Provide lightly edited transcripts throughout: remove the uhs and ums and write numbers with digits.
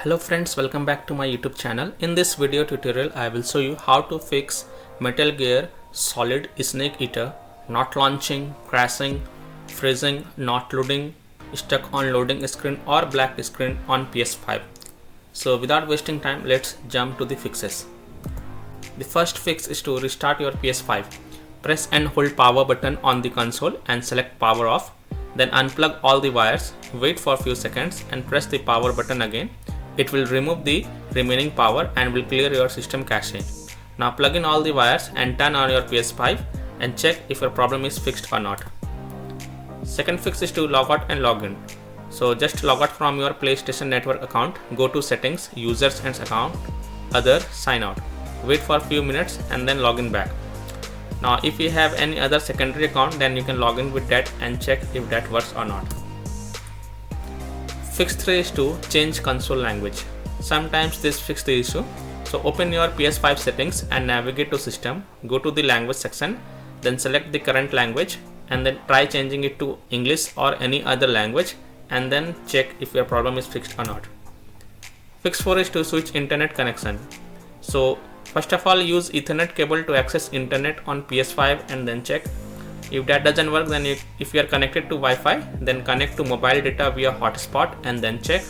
Hello friends, welcome back to my YouTube channel. In this video tutorial, I will show you how to fix Metal Gear Solid Snake Eater not launching, crashing, freezing, not loading, stuck on loading screen or black screen on PS5. So without wasting time, let's jump to the fixes. The first fix is to restart your PS5. Press and hold power button on the console and select power off. Then unplug all the wires, wait for a few seconds and press the power button again. It will remove the remaining power and will clear your system cache. Now plug in all the wires and turn on your PS5 and check if your problem is fixed or not. Second fix is to log out and log in. So just log out from your PlayStation Network account, go to settings, users and account, other, sign out. Wait for a few minutes and then log in back. Now if you have any other secondary account, then you can log in with that and check if that works or not. Fix 3 is to change console language. Sometimes this fixes the issue. So open your PS5 settings and navigate to system, go to the language section, then select the current language and then try changing it to English or any other language and then check if your problem is fixed or not. Fix 4 is to switch internet connection. So first of all, use Ethernet cable to access internet on PS5 and then check. If that doesn't work, then if you are connected to Wi-Fi, then connect to mobile data via hotspot and then check.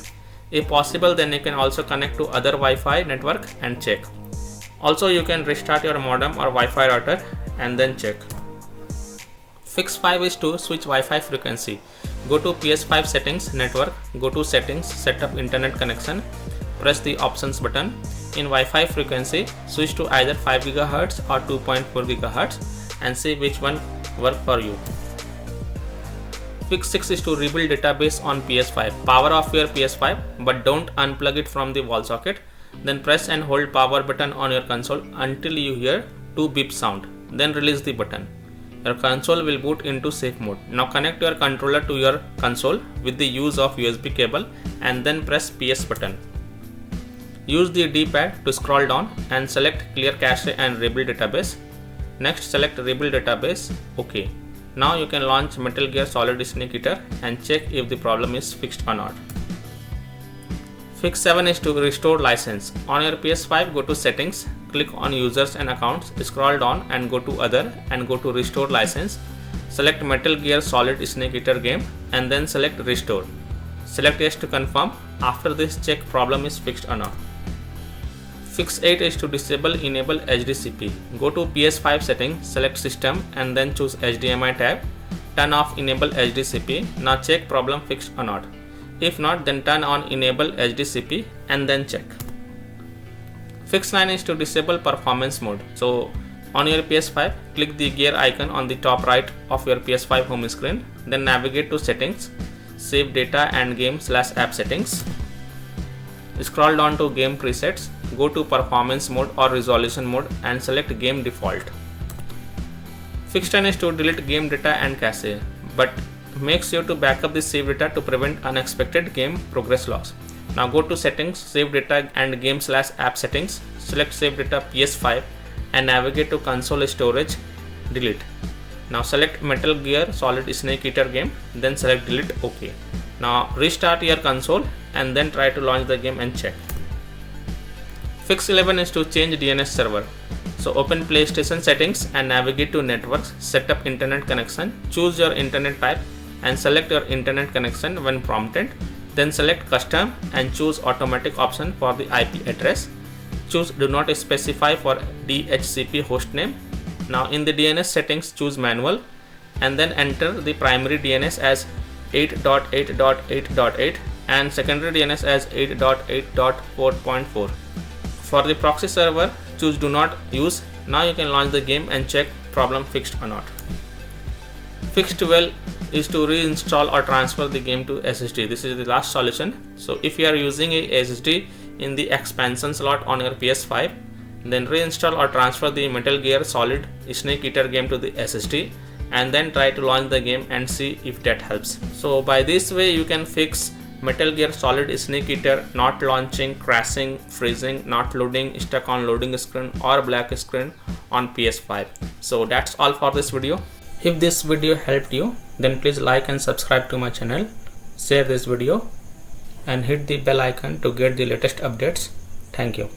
If possible, then you can also connect to other Wi-Fi network and check. Also, you can restart your modem or Wi-Fi router and then check. Fix 5 is to switch Wi-Fi frequency. Go to PS5 settings, network, go to settings, set up internet connection, press the options button. In Wi-Fi frequency, switch to either 5 GHz or 2.4 GHz and see which one works for you. Fix 6 is to rebuild database on PS5. Power off your PS5 but don't unplug it from the wall socket. Then press and hold power button on your console until you hear 2 beep sound. Then release the button. Your console will boot into safe mode. Now connect your controller to your console with the use of USB cable and then press PS button. Use the D-pad to scroll down and select clear cache and rebuild database. Next select rebuild database. OK. Now you can launch Metal Gear Solid Snake Eater and check if the problem is fixed or not. Fix 7 is to restore license. On your PS5, go to settings, click on users and accounts, scroll down and go to other and go to restore license. Select Metal Gear Solid Snake Eater game and then select restore. Select yes to confirm. After this, check problem is fixed or not. Fix 8 is to disable enable HDCP. Go to PS5 settings, select system and then choose HDMI tab. Turn off enable HDCP. Now check problem fixed or not. If not, then turn on enable HDCP and then check. Fix 9 is to disable performance mode. So on your PS5, click the gear icon on the top right of your PS5 home screen. Then navigate to settings, save data and game/app settings. Scroll down to game presets. Go to performance mode or resolution mode and select game default. Fix 10 is to delete game data and cache, but make sure to back up the save data to prevent unexpected game progress loss. Now go to settings, save data and game/app settings, select save data PS5 and navigate to console storage, delete. Now select Metal Gear Solid Snake Eater game, then select delete, OK. Now restart your console and then try to launch the game and check. Fix 11 is to change DNS server. So open PlayStation settings and navigate to networks, set up internet connection, choose your internet type and select your internet connection when prompted. Then select custom and choose automatic option for the IP address. Choose do not specify for DHCP hostname. Now in the DNS settings, choose manual and then enter the primary DNS as 8.8.8.8 and secondary DNS as 8.8.4.4. For the proxy server, choose do not use. Now you can launch the game and check problem fixed or not. Fix 12 is to reinstall or transfer the game to SSD. This is the last solution. So if you are using a SSD in the expansion slot on your PS5, then reinstall or transfer the Metal Gear Solid Snake Eater game to the SSD and then try to launch the game and see if that helps. So by this way you can fix Metal Gear Solid Snake Eater not launching, crashing, freezing, not loading, stuck on loading screen or black screen on PS5. So that's all for this video. If this video helped you, then please like and subscribe to my channel. Share this video and hit the bell icon to get the latest updates. Thank you.